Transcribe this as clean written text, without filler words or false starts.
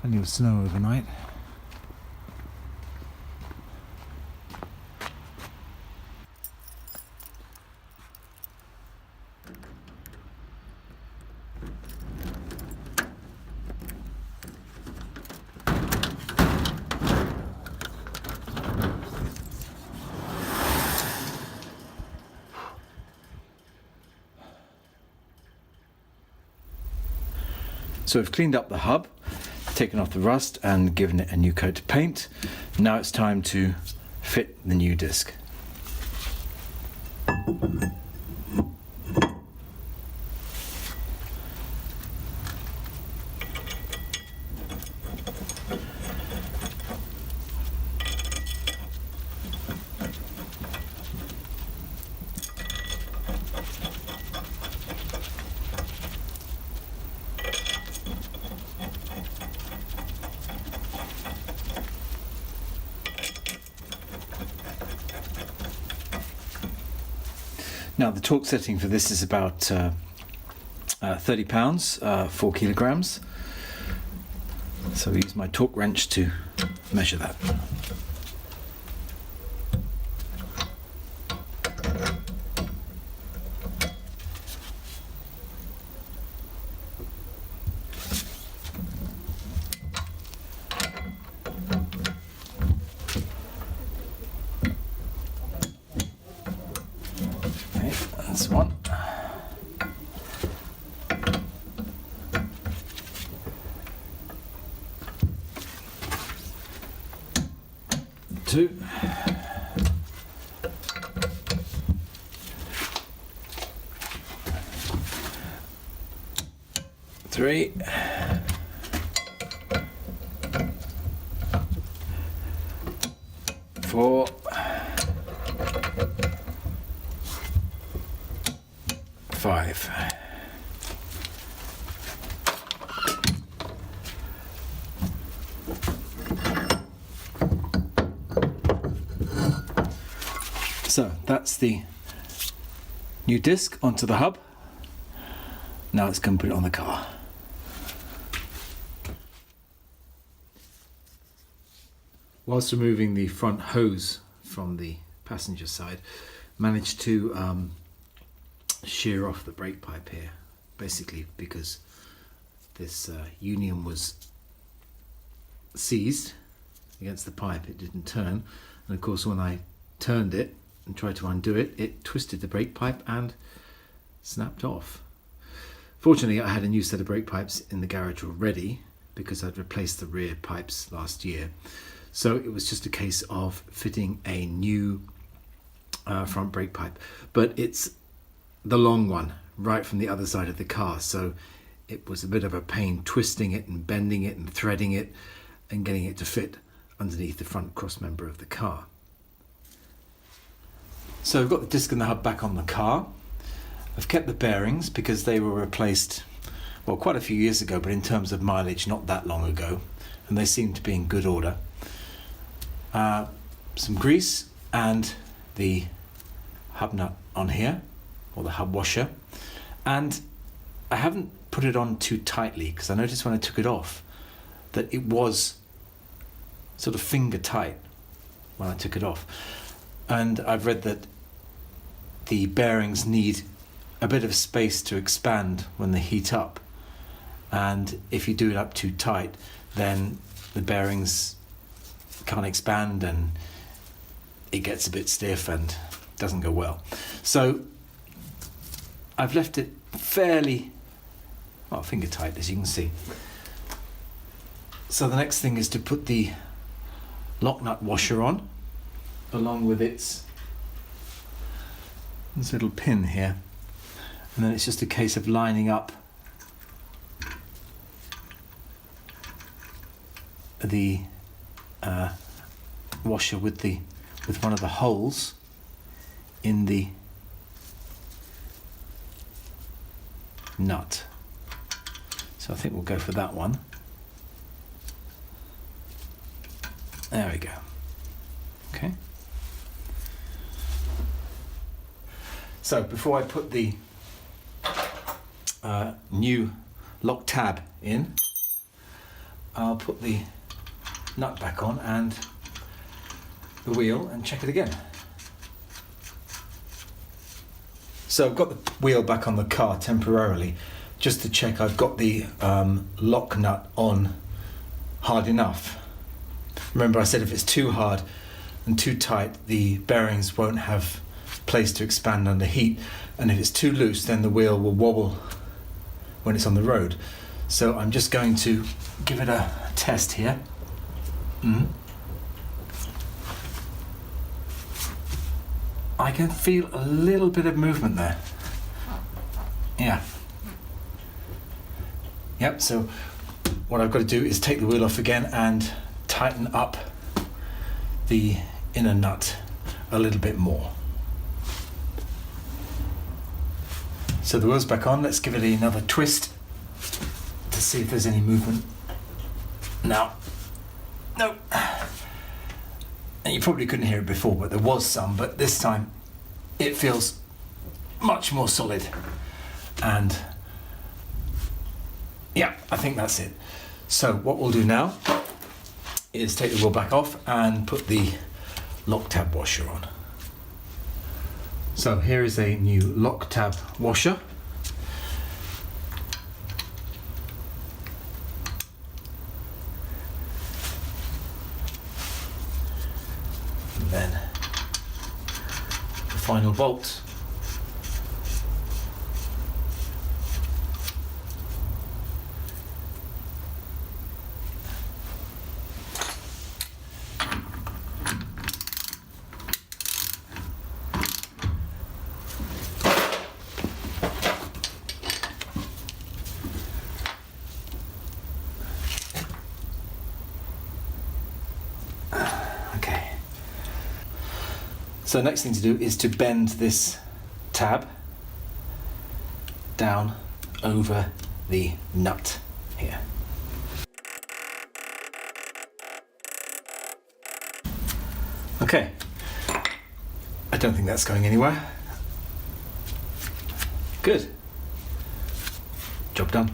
Plenty of snow overnight. So we've cleaned up the hub, taken off the rust and given it a new coat of paint. Now it's time to fit the new disc. Now the torque setting for this is about 30 pounds, 4 kilograms. So I use my torque wrench to measure that. That's one. Two. Three. Four. 5. So that's the new disc onto the hub. Now let's go and put it on the car. Whilst removing the front hose from the passenger side, managed to shear off the brake pipe here, basically because this union was seized against the pipe. It didn't turn, and of course when I turned it and tried to undo it, it twisted the brake pipe and snapped off. Fortunately, I had a new set of brake pipes in the garage already because I'd replaced the rear pipes last year, so it was just a case of fitting a new front brake pipe, but it's the long one right from the other side of the car, so it was a bit of a pain twisting it and bending it and threading it and getting it to fit underneath the front cross member of the car. So I've got the disc and the hub back on the car. I've kept the bearings because they were replaced, well, quite a few years ago, but in terms of mileage not that long ago, and they seem to be in good order. Some grease and the hub nut on here, or the hub washer, and I haven't put it on too tightly because I noticed when I took it off that it was sort of finger tight when I took it off, and I've read that the bearings need a bit of space to expand when they heat up, and if you do it up too tight then the bearings can't expand and it gets a bit stiff and doesn't go well. So I've left it fairly, well, finger tight, as you can see. So the next thing is to put the lock nut washer on, along with this little pin here, and then it's just a case of lining up the washer with one of the holes in the nut. So I think we'll go for that one. There we go. Okay. So before I put the new lock tab in, I'll put the nut back on and the wheel and check it again. So I've got the wheel back on the car temporarily just to check I've got the lock nut on hard enough. Remember I said if it's too hard and too tight, the bearings won't have place to expand under heat, and if it's too loose then the wheel will wobble when it's on the road. So I'm just going to give it a test here. I can feel a little bit of movement there. Yeah. Yep, so what I've got to do is take the wheel off again and tighten up the inner nut a little bit more. So the wheel's back on, let's give it another twist to see if there's any movement. No. Nope. And you probably couldn't hear it before, but there was some, but this time it feels much more solid. And yeah, I think that's it. So what we'll do now is take the wheel back off and put the lock tab washer on. So here is a new lock tab washer. And then the final bolt. Okay. So the next thing to do is to bend this tab down over the nut here. Okay. I don't think that's going anywhere. Good. Job done.